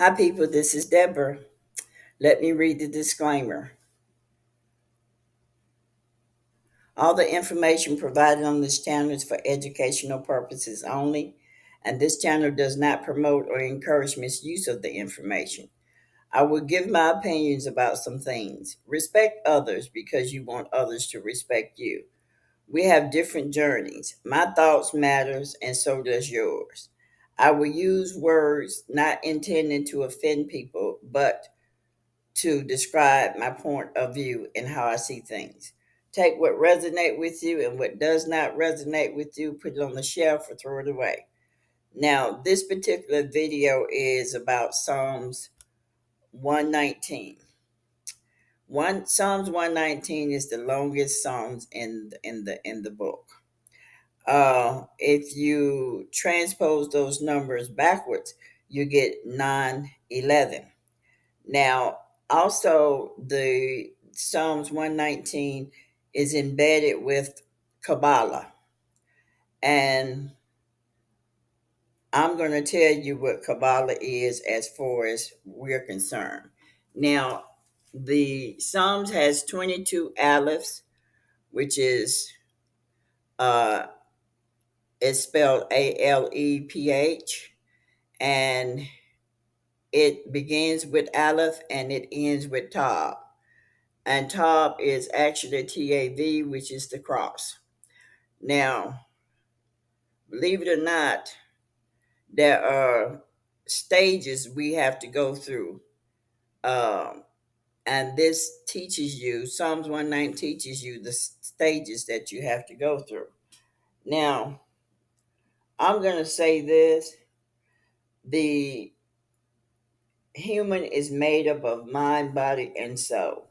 Hi, people. This is Deborah. Let me read the disclaimer. All the information provided on this channel is for educational purposes only, and this channel does not promote or encourage misuse of the information. I will give my opinions about some things. Respect others because you want others to respect you. We have different journeys. My thoughts matters and so does yours. I will use words not intending to offend people, but to describe my point of view and how I see things. Take what resonate with you and what does not resonate with you, put it on the shelf or throw it away. Now, this particular video is about Psalms 119. Psalms 119 is the longest Psalms in the book. If you transpose those numbers backwards, you get 911. Now, also, the Psalms 119 is embedded with Kabbalah. And I'm going to tell you what Kabbalah is as far as we're concerned. Now, the Psalms has 22 alephs, which uh, is spelled Aleph, and it begins with Aleph and it ends with Tav. And Tav is actually TAV, which is the cross. Now, believe it or not, there are stages we have to go through. Um, and this teaches you, Psalms 119 teaches you the stages that you have to go through. Now, I'm going to say this: the human is made up of mind, body, and soul.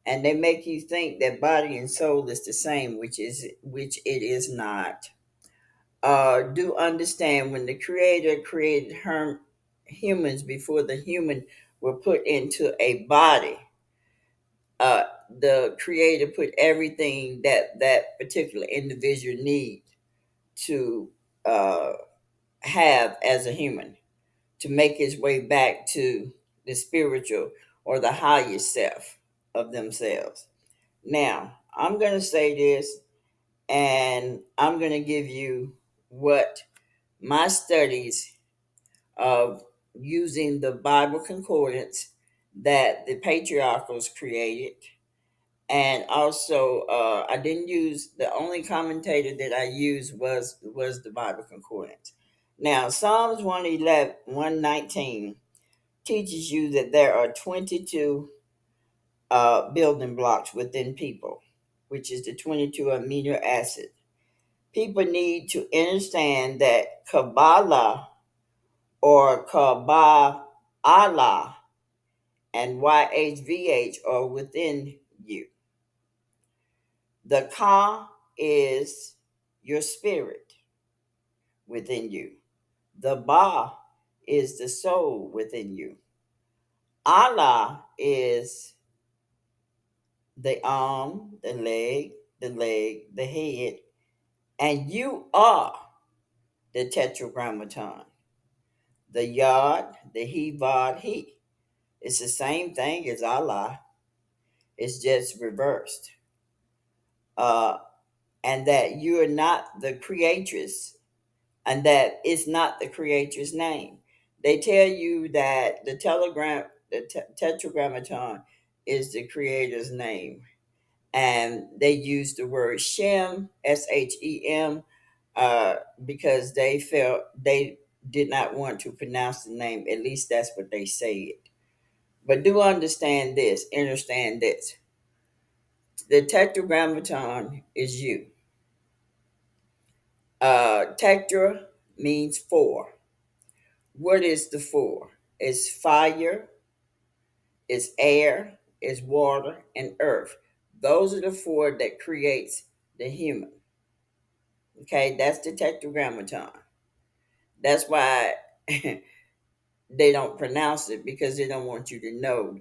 And they make you think that body and soul is the same, which it is not. Do understand when the creator created humans before the human were put into a body, the creator put everything that that particular individual need to uh, have as a human to make his way back to the spiritual or the higher self of themselves. Now, I'm going to say this, and I'm going to give you what my studies of using the Bible concordance that the patriarchals created. And also, I didn't use the only commentator that I used was the Bible concordance. Now, Psalms 111, 119 teaches you that there are 22 building blocks within people, which is the 22 amino acid. People need to understand that Kabbalah or KA-BA-ALLAH and YHVH are within you. The Ka is your spirit within you. The Ba is the soul within you. Allah is the arm, the head, and you are the tetra-gram-ma-ton. The Yod, the He, Vod, He. It's the same thing as Allah. It's just reversed. Uh, and that you are not the creatress, and that it's not the creator's name. They tell you that the tetragrammaton is the creator's name, and they use the word Shem, Shem, because they felt they did not want to pronounce the name. At least that's what they said. But do understand this. The tetragrammaton is you. Tetra means four. What is the four? It's fire, it's air, it's water, and earth. Those are the four that creates the human. Okay, that's the tetragrammaton. That's why they don't pronounce it, because they don't want you to know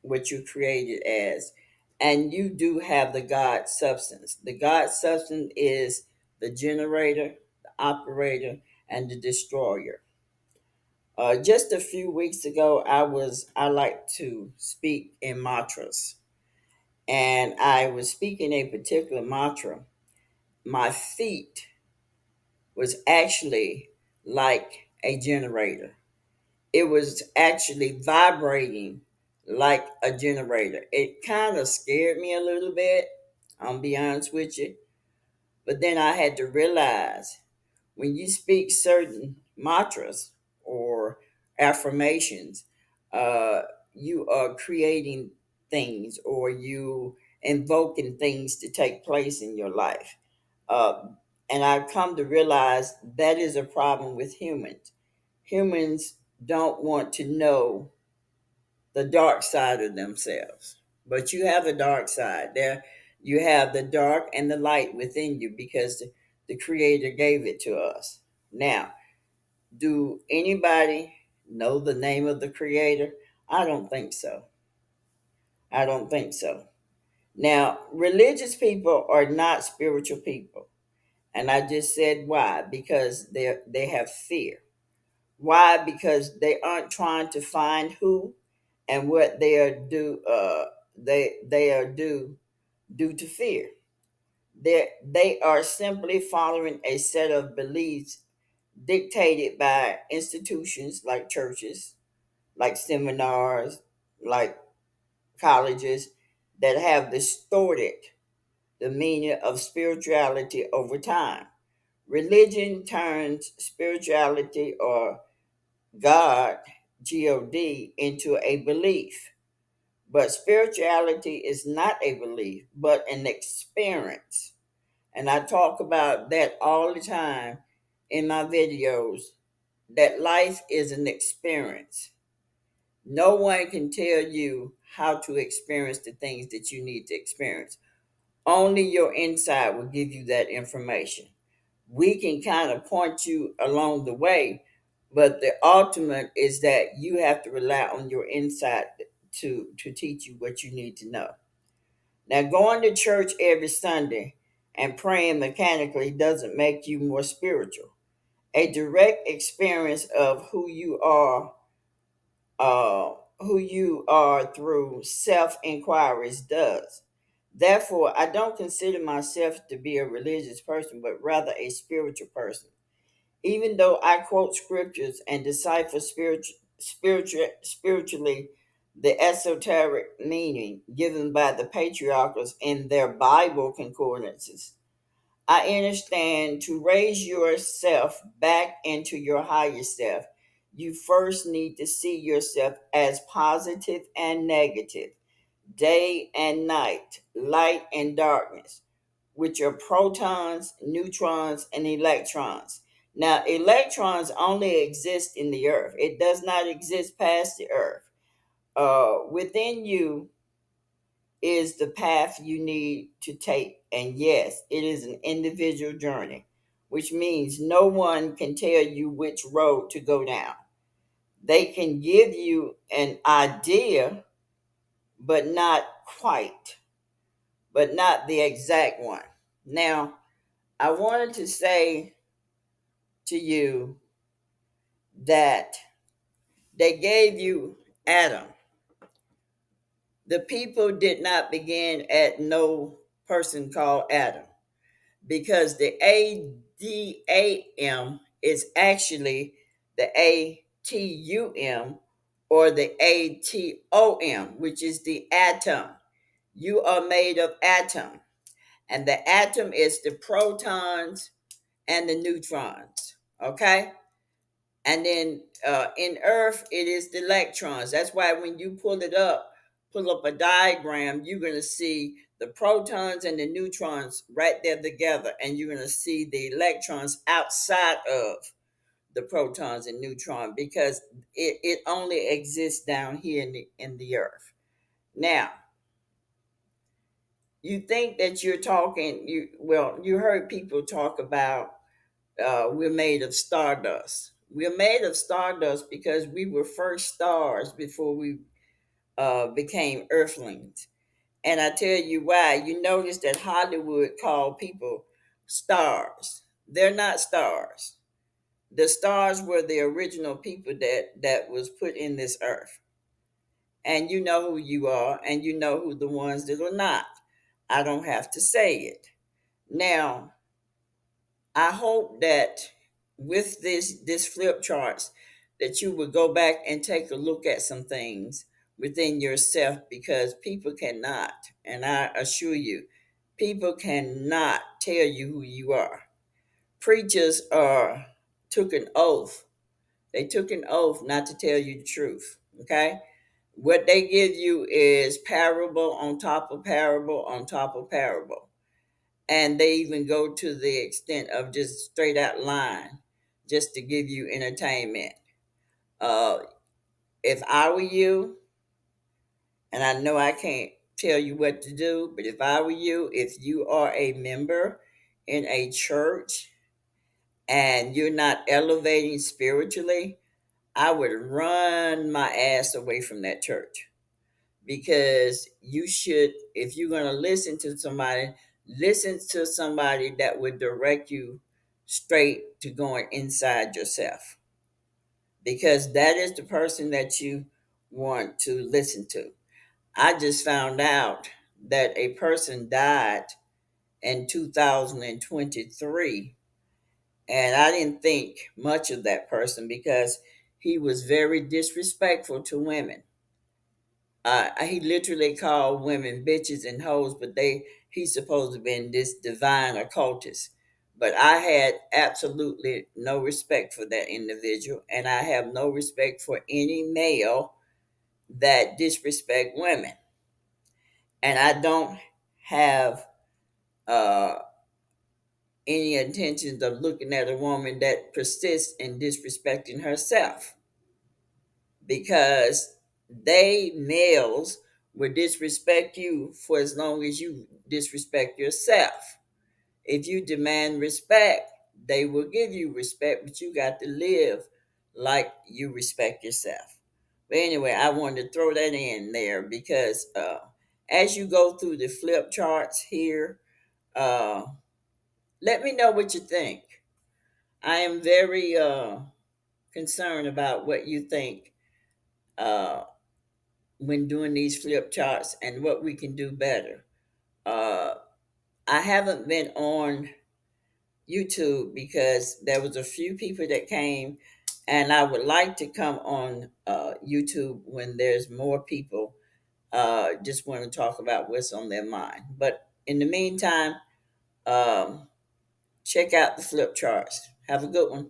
what you created as. And you do have the God substance. The God substance is the generator, the operator, and the destroyer. Just a few weeks ago, I like to speak in mantras, and I was speaking a particular mantra. My feet was actually like a generator. It was actually vibrating like a generator. It kind of scared me a little bit. I'll be honest with you. But then I had to realize when you speak certain mantras or affirmations, uh, you are creating things or you invoking things to take place in your life. Uh, and I've come to realize that is a problem with humans. Humans don't want to know the dark side of themselves. But you have a dark side. There you have the dark and the light within you because the creator gave it to us. Now, do anybody know the name of the creator? I don't think so. I don't think so. Now, religious people are not spiritual people. And I just said why? Because they have fear. Why? Because they aren't trying to find who and what they are due to fear. They are simply following a set of beliefs dictated by institutions like churches, like seminars, like colleges that have distorted the meaning of spirituality over time. Religion turns spirituality or God, God, into a belief. But spirituality is not a belief, but an experience. And I talk about that all the time in my videos that life is an experience. No one can tell you how to experience the things that you need to experience. Only your inside will give you that information. We can kind of point you along the way, but the ultimate is that you have to rely on your inside to teach you what you need to know. Now, going to church every Sunday and praying mechanically doesn't make you more spiritual. A direct experience of who you are through self inquiries does. Therefore, I don't consider myself to be a religious person, but rather a spiritual person. Even though I quote scriptures and decipher spiritually the esoteric meaning given by the patriarchs in their Bible concordances, I understand to raise yourself back into your higher self, you first need to see yourself as positive and negative, day and night, light and darkness, which are protons, neutrons, and electrons. Now, electrons only exist in the earth, it does not exist past the earth. Within you is the path you need to take. And yes, it is an individual journey, which means no one can tell you which road to go down. They can give you an idea, but not quite, but not the exact one. Now, I wanted to say to you that they gave you Adam. The people did not begin at no person called Adam because the ADAM is actually the ATUM or the ATOM, which is the atom. You are made of atom, and the atom is the protons and the neutrons. Okay? And then in Earth, it is the electrons. That's why when you pull up a diagram, you're going to see the protons and the neutrons right there together, and you're going to see the electrons outside of the protons and neutron because it only exists down here in the Earth. Now, you think that you're talking, you heard people talk about we're made of stardust. We're made of stardust because we were first stars before we became earthlings. And I tell you why. You notice that Hollywood called people stars. They're not stars. the stars were the original people that was put in this earth, and you know who you are, and you know who the ones that are not. I don't have to say it. Now, I hope that with this flip charts that you would go back and take a look at some things within yourself, because people cannot, and I assure you, people cannot tell you who you are. Preachers took an oath. They took an oath not to tell you the truth. Okay? What they give you is parable on top of parable on top of parable. And they even go to the extent of just straight out lying just to give you entertainment. Uh, if I were you, and I know I can't tell you what to do, but if I were you, if you are a member in a church and you're not elevating spiritually, I would run my ass away from that church, because you should, if you're going to listen to somebody, listen to somebody that would direct you straight to going inside yourself, because that is the person that you want to listen to. I just found out that a person died in 2023, and I didn't think much of that person because he was very disrespectful to women. He literally called women bitches and hoes, but he's supposed to have been this divine occultist. But I had absolutely no respect for that individual, and I have no respect for any male that disrespect women. And I don't have uh, any intentions of looking at a woman that persists in disrespecting herself, because they males will disrespect you for as long as you disrespect yourself. If you demand respect, they will give you respect, but you got to live like you respect yourself. But anyway, I wanted to throw that in there because as you go through the flip charts here, uh, let me know what you think. I am very concerned about what you think uh, when doing these flip charts and what we can do better. Uh, I haven't been on YouTube because there was a few people that came, and I would like to come on YouTube when there's more people. Just want to talk about what's on their mind. But in the meantime, um, check out the flip charts. Have a good one.